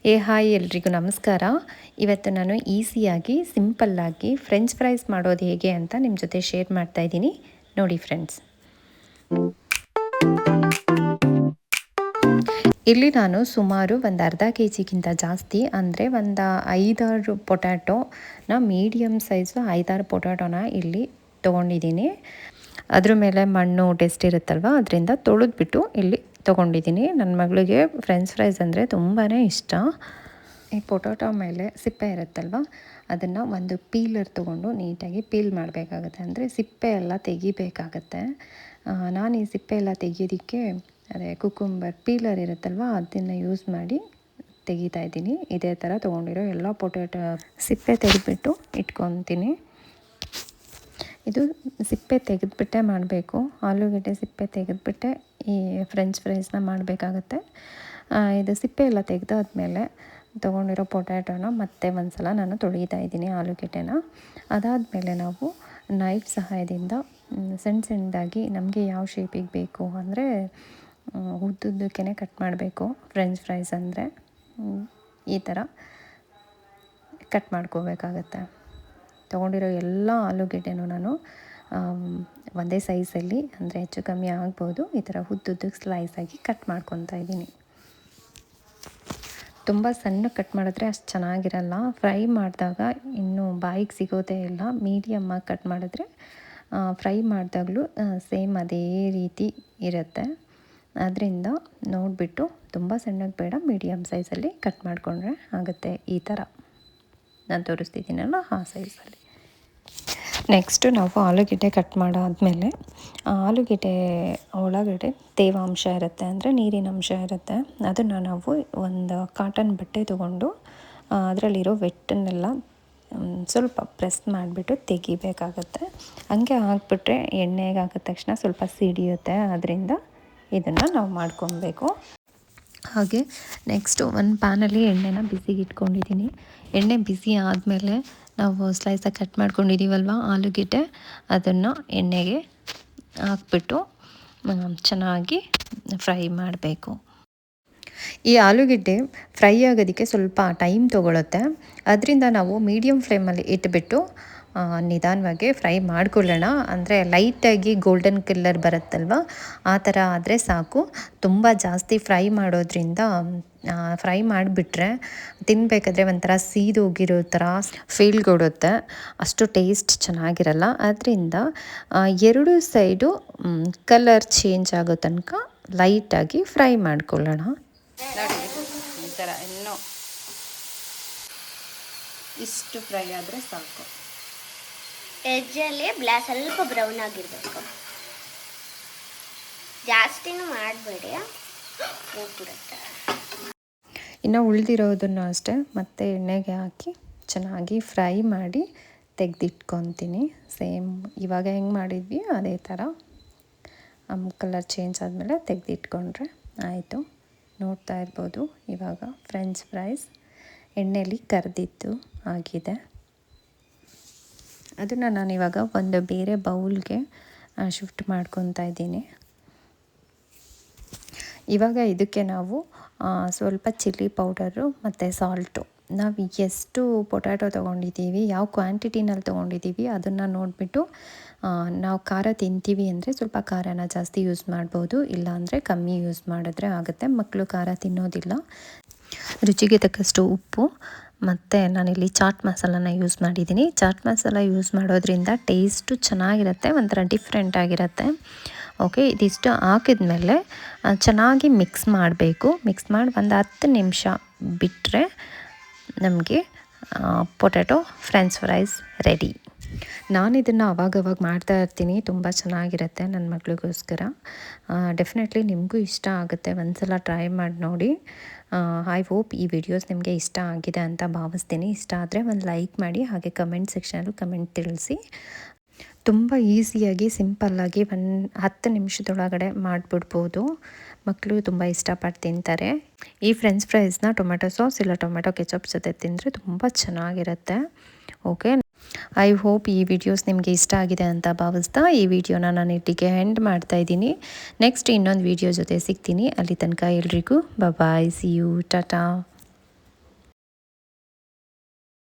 Hi ಎಲ್ರಿಗೂ ನಮಸ್ಕಾರ. ಇವತ್ತು ನಾನು ಈಸಿಯಾಗಿ ಸಿಂಪಲ್ಲಾಗಿ ಫ್ರೆಂಚ್ ಫ್ರೈಸ್ ಮಾಡೋದು ಹೇಗೆ ಅಂತ ನಿಮ್ಮ ಜೊತೆ ಶೇರ್ ಮಾಡ್ತಾ ಇದ್ದೀನಿ. ನೋಡಿ ಫ್ರೆಂಡ್ಸ್, ಇಲ್ಲಿ ನಾನು ಸುಮಾರು ಒಂದು ಅರ್ಧ KGಗಿಂತ ಜಾಸ್ತಿ ಅಂದರೆ ಒಂದು 5-6 ಪೊಟ್ಯಾಟೋನ ಮೀಡಿಯಮ್ ಸೈಜು 5-6 ಪೊಟ್ಯಾಟೋನ ಇಲ್ಲಿ ತೊಗೊಂಡಿದ್ದೀನಿ. ಅದ್ರ ಮೇಲೆ ಮಣ್ಣು ಟೆಸ್ಟ್ ಇರುತ್ತಲ್ವ, ಅದರಿಂದ ತೊಳೆದ್ಬಿಟ್ಟು ಇಲ್ಲಿ ತೊಗೊಂಡಿದ್ದೀನಿ. ನನ್ನ ಮಗಳಿಗೆ ಫ್ರೆಂಚ್ ಫ್ರೈಸ್ ಅಂದರೆ ತುಂಬಾ ಇಷ್ಟ. ಈ ಪೊಟ್ಯಾಟೊ ಮೇಲೆ ಸಿಪ್ಪೆ ಇರುತ್ತಲ್ವ, ಅದನ್ನು ಒಂದು ಪೀಲರ್ ತೊಗೊಂಡು ನೀಟಾಗಿ ಪೀಲ್ ಮಾಡಬೇಕಾಗತ್ತೆ. ಅಂದರೆ ಸಿಪ್ಪೆ ಎಲ್ಲ ತೆಗಿಬೇಕಾಗತ್ತೆ. ನಾನು ಈ ಸಿಪ್ಪೆ ಎಲ್ಲ ತೆಗಿಯೋದಕ್ಕೆ ಅದೇ ಕುಕುಂಬರ್ ಪೀಲರ್ ಇರುತ್ತಲ್ವ, ಅದನ್ನು ಯೂಸ್ ಮಾಡಿ ತೆಗಿತಾ ಇದ್ದೀನಿ. ಇದೇ ಥರ ತೊಗೊಂಡಿರೋ ಎಲ್ಲ ಪೊಟ್ಯಾಟೊ ಸಿಪ್ಪೆ ತೆಗೆದುಬಿಟ್ಟು ಇಟ್ಕೊತೀನಿ. ಇದು ಸಿಪ್ಪೆ ತೆಗೆದುಬಿಟ್ಟೆ ಮಾಡಬೇಕು. ಆಲೂಗೆಡ್ಡೆ ಸಿಪ್ಪೆ ತೆಗೆದುಬಿಟ್ಟೆ ಈ ಫ್ರೆಂಚ್ ಫ್ರೈಸ್ನ ಮಾಡಬೇಕಾಗತ್ತೆ. ಇದು ಸಿಪ್ಪೆ ಎಲ್ಲ ತೆಗೆದಾದ್ಮೇಲೆ ತೊಗೊಂಡಿರೋ ಪೊಟ್ಯಾಟೋನ ಮತ್ತೆ ಒಂದು ಸಲ ನಾನು ತೊಳಿತಾ ಇದ್ದೀನಿ, ಆಲೂಗೆಡ್ಡೆನ. ಅದಾದಮೇಲೆ ನಾವು ನೈಫ್ ಸಹಾಯದಿಂದ ಸಣ್ಣದಾಗಿ ನಮಗೆ ಯಾವ ಶೇಪಿಗೆ ಬೇಕು ಅಂದರೆ ಉದ್ದುದ್ದಕ್ಕೆ ಕಟ್ ಮಾಡಬೇಕು. ಫ್ರೆಂಚ್ ಫ್ರೈಸ್ ಅಂದರೆ ಈ ಥರ ಕಟ್ ಮಾಡ್ಕೋಬೇಕಾಗತ್ತೆ. ತೊಗೊಂಡಿರೋ ಎಲ್ಲ ಆಲೂಗೆಡ್ಡೆನೂ ನಾನು ಒಂದೇ ಸೈಜಲ್ಲಿ ಅಂದರೆ ಹೆಚ್ಚು ಕಮ್ಮಿ ಆಗ್ಬೋದು, ಈ ಥರ ಉದ್ದುದ್ದಕ್ಕೆ ಸ್ಲೈಸಾಗಿ ಕಟ್ ಮಾಡ್ಕೊತಾ ಇದ್ದೀನಿ. ತುಂಬ ಸಣ್ಣ ಕಟ್ ಮಾಡಿದ್ರೆ ಅಷ್ಟು ಚೆನ್ನಾಗಿರಲ್ಲ. ಫ್ರೈ ಮಾಡಿದಾಗ ಇನ್ನೂ ಬಾಯಿಗೆ ಸಿಗೋದೇ ಇಲ್ಲ. ಮೀಡಿಯಮ್ಮಾಗಿ ಕಟ್ ಮಾಡಿದ್ರೆ ಫ್ರೈ ಮಾಡಿದಾಗಲೂ ಸೇಮ್ ಅದೇ ರೀತಿ ಇರುತ್ತೆ. ಅದರಿಂದ ನೋಡಿಬಿಟ್ಟು ತುಂಬ ಸಣ್ಣಗೆ ಬೇಡ, ಮೀಡಿಯಮ್ ಸೈಜಲ್ಲಿ ಕಟ್ ಮಾಡಿಕೊಂಡ್ರೆ ಆಗುತ್ತೆ. ಈ ಥರ ನಾನು ತೋರಿಸ್ತಿದ್ದೀನಲ್ಲ ಆ ಸೈಜಲ್ಲಿ. ನೆಕ್ಸ್ಟು ನಾವು ಆಲೂಗೆಡ್ಡೆ ಕಟ್ ಮಾಡಾದಮೇಲೆ ಆಲೂಗೆಡ್ಡೆ ಒಳಗಡೆ ತೇವಾಂಶ ಇರುತ್ತೆ, ಅಂದರೆ ನೀರಿನ ಅಂಶ ಇರುತ್ತೆ. ಅದನ್ನು ನಾವು ಒಂದು ಕಾಟನ್ ಬಟ್ಟೆ ತೊಗೊಂಡು ಅದರಲ್ಲಿರೋ ವೆಟ್ಟನ್ನೆಲ್ಲ ಸ್ವಲ್ಪ ಪ್ರೆಸ್ ಮಾಡಿಬಿಟ್ಟು ತೆಗಿಬೇಕಾಗತ್ತೆ. ಹಂಗೆ ಹಾಕ್ಬಿಟ್ರೆ ಎಣ್ಣೆಗೆ ಹಾಕಿದ ತಕ್ಷಣ ಸ್ವಲ್ಪ ಸಿಡಿಯುತ್ತೆ. ಅದರಿಂದ ಇದನ್ನು ನಾವು ಮಾಡ್ಕೊಬೇಕು. ಹಾಗೆ ನೆಕ್ಸ್ಟು ಒಂದು ಪ್ಯಾನಲ್ಲಿ ಎಣ್ಣೆನ ಬಿಸಿಗೆ ಇಟ್ಕೊಂಡಿದ್ದೀನಿ. ಎಣ್ಣೆ ಬಿಸಿ ಆದಮೇಲೆ ನಾವು ಸ್ಲೈಸಾಗಿ ಕಟ್ ಮಾಡ್ಕೊಂಡಿದ್ದೀವಲ್ವ ಆಲೂಗೆಡ್ಡೆ, ಅದನ್ನು ಎಣ್ಣೆಗೆ ಹಾಕ್ಬಿಟ್ಟು ಚೆನ್ನಾಗಿ ಫ್ರೈ ಮಾಡಬೇಕು. ಈ ಆಲೂಗೆಡ್ಡೆ ಫ್ರೈ ಆಗೋದಕ್ಕೆ ಸ್ವಲ್ಪ ಟೈಮ್ ತೊಗೊಳುತ್ತೆ. ಅದರಿಂದ ನಾವು ಮೀಡಿಯಮ್ ಫ್ಲೇಮಲ್ಲಿ ಇಟ್ಬಿಟ್ಟು ನಿಧಾನವಾಗಿ ಫ್ರೈ ಮಾಡ್ಕೊಳ್ಳೋಣ. ಅಂದರೆ ಲೈಟಾಗಿ ಗೋಲ್ಡನ್ ಕಲರ್ ಬರುತ್ತಲ್ವ, ಆ ಥರ ಆದರೆ ಸಾಕು. ತುಂಬ ಜಾಸ್ತಿ ಫ್ರೈ ಮಾಡೋದ್ರಿಂದ ಫ್ರೈ ಮಾಡಿಬಿಟ್ರೆ ತಿನ್ನಬೇಕಾದ್ರೆ ಒಂಥರ ಸೀದೋಗಿರೋ ಥರ ಫೀಲ್ ಕೊಡುತ್ತೆ, ಅಷ್ಟು ಟೇಸ್ಟ್ ಚೆನ್ನಾಗಿರಲ್ಲ. ಅದರಿಂದ ಎರಡು ಸೈಡು ಕಲರ್ ಚೇಂಜ್ ಆಗೋ ತನಕ ಲೈಟಾಗಿ ಫ್ರೈ ಮಾಡ್ಕೊಳ್ಳೋಣ. ಈ ಥರ ಇನ್ನೂ ಇಷ್ಟು ಫ್ರೈ ಆದರೆ ಸಾಕು. ಎಜ್ಜಲ್ಲಿ ಸ್ವಲ್ಪ ಬ್ರೌನ್ ಆಗಿರಬೇಕು, ಜಾಸ್ತಿನೂ ಮಾಡಬೇಡಿ, ಹೋಗ್ಬಿಡುತ್ತೆ. ಇನ್ನು ಉಳಿದಿರೋದನ್ನು ಅಷ್ಟೇ ಮತ್ತೆ ಎಣ್ಣೆಗೆ ಹಾಕಿ ಚೆನ್ನಾಗಿ ಫ್ರೈ ಮಾಡಿ ತೆಗೆದಿಟ್ಕೊತೀನಿ. ಸೇಮ್ ಇವಾಗ ಹೆಂಗೆ ಮಾಡಿದ್ವಿ ಅದೇ ಥರ ಕಲರ್ ಚೇಂಜ್ ಆದಮೇಲೆ ತೆಗೆದಿಟ್ಕೊಂಡ್ರೆ ಆಯಿತು. ನೋಡ್ತಾ ಇರ್ಬೋದು ಇವಾಗ ಫ್ರೆಂಚ್ ಫ್ರೈಸ್ ಎಣ್ಣೆಯಲ್ಲಿ ಕರೆದಿದ್ದು ಆಗಿದೆ. ಅದನ್ನು ನಾನಿವಾಗ ಒಂದು ಬೇರೆ ಬೌಲ್ಗೆ ಶಿಫ್ಟ್ ಮಾಡ್ಕೊತಾ ಇದ್ದೀನಿ. ಇವಾಗ ಇದಕ್ಕೆ ನಾವು ಸ್ವಲ್ಪ ಚಿಲ್ಲಿ ಪೌಡರು ಮತ್ತು ಸಾಲ್ಟು, ನಾವು ಎಷ್ಟು ಪೊಟ್ಯಾಟೊ ತೊಗೊಂಡಿದ್ದೀವಿ, ಯಾವ ಕ್ವಾಂಟಿಟಿನಲ್ಲಿ ತೊಗೊಂಡಿದ್ದೀವಿ ಅದನ್ನು ನೋಡಿಬಿಟ್ಟು ನಾವು ಖಾರ ತಿಂತೀವಿ ಅಂದರೆ ಸ್ವಲ್ಪ ಖಾರನ ಜಾಸ್ತಿ ಯೂಸ್ ಮಾಡ್ಬೋದು, ಇಲ್ಲಾಂದರೆ ಕಮ್ಮಿ ಯೂಸ್ ಮಾಡಿದ್ರೆ ಆಗುತ್ತೆ. ಮಕ್ಕಳು ಖಾರ ತಿನ್ನೋದಿಲ್ಲ. ರುಚಿಗೆ ತಕ್ಕಷ್ಟು ಉಪ್ಪು ಮತ್ತು ನಾನಿಲ್ಲಿ ಚಾಟ್ ಮಸಾಲಾನ ಯೂಸ್ ಮಾಡಿದ್ದೀನಿ. ಚಾಟ್ ಮಸಾಲ ಯೂಸ್ ಮಾಡೋದ್ರಿಂದ ಟೇಸ್ಟು ಚೆನ್ನಾಗಿರುತ್ತೆ, ಒಂಥರ ಡಿಫ್ರೆಂಟ್ ಆಗಿರುತ್ತೆ. ಓಕೆ, ಇದಿಷ್ಟು ಹಾಕಿದ್ಮೇಲೆ ಚೆನ್ನಾಗಿ ಮಿಕ್ಸ್ ಮಾಡಬೇಕು. ಮಿಕ್ಸ್ ಮಾಡಿ ಒಂದು 10 ನಿಮಿಷ ಬಿಟ್ಟರೆ ನಮಗೆ ಪೊಟ್ಯಾಟೊ ಫ್ರೆಂಚ್ ಫ್ರೈಸ್ ರೆಡಿ. ನಾನು ಇದನ್ನು ಅವಾಗವಾಗ ಮಾಡ್ತಾ ಇರ್ತೀನಿ, ತುಂಬ ಚೆನ್ನಾಗಿರುತ್ತೆ ನನ್ನ ಮಗಳಿಗೋಸ್ಕರ. ಡೆಫಿನೆಟ್ಲಿ ನಿಮಗೂ ಇಷ್ಟ ಆಗುತ್ತೆ, ಒಂದ್ಸಲ ಟ್ರೈ ಮಾಡಿ ನೋಡಿ. ಐ ಹೋಪ್ ಈ ವಿಡಿಯೋಸ್ ನಿಮಗೆ ಇಷ್ಟ ಆಗಿದೆ ಅಂತ ಭಾವಿಸ್ತೀನಿ. ಇಷ್ಟ ಆದರೆ ಒಂದು ಲೈಕ್ ಮಾಡಿ, ಹಾಗೆ ಕಮೆಂಟ್ ಸೆಕ್ಷನಲ್ಲೂ ಕಮೆಂಟ್ ತಿಳಿಸಿ. ತುಂಬ ಈಸಿಯಾಗಿ ಸಿಂಪಲ್ಲಾಗಿ 10 ನಿಮಿಷದೊಳಗಡೆ ಮಾಡಿಬಿಡ್ಬೋದು. ಮಕ್ಕಳು ತುಂಬ ಇಷ್ಟಪಟ್ಟು ತಿಂತಾರೆ. ಈ ಫ್ರೆಂಚ್ ಫ್ರೈಸ್ನ ಟೊಮೆಟೊ ಸಾಸ್ ಇಲ್ಲ ಟೊಮೆಟೊ ಕೆಚಪ್ ಜೊತೆ ತಿಂದರೆ ತುಂಬ ಚೆನ್ನಾಗಿರುತ್ತೆ. ಓಕೆ, ಐ ಹೋಪ್ ಈ ವಿಡಿಯೋಸ್ ನಿಮಗೆ ಇಷ್ಟ ಆಗಿದೆ ಅಂತ ಭಾವಿಸ್ತಾ ಈ ವಿಡಿಯೋನ ನಾನು ಇಲ್ಲಿಗೆ ಎಂಡ್ ಮಾಡ್ತಾ ಇದ್ದೀನಿ. ನೆಕ್ಸ್ಟ್ ಇನ್ನೊಂದು ವಿಡಿಯೋ ಜೊತೆ ಸಿಗ್ತೀನಿ. ಅಲ್ಲಿ ತನಕ ಎಲ್ರಿಗೂ ಬಾಯ್, ಸಿ ಯು, ಟಾಟಾ.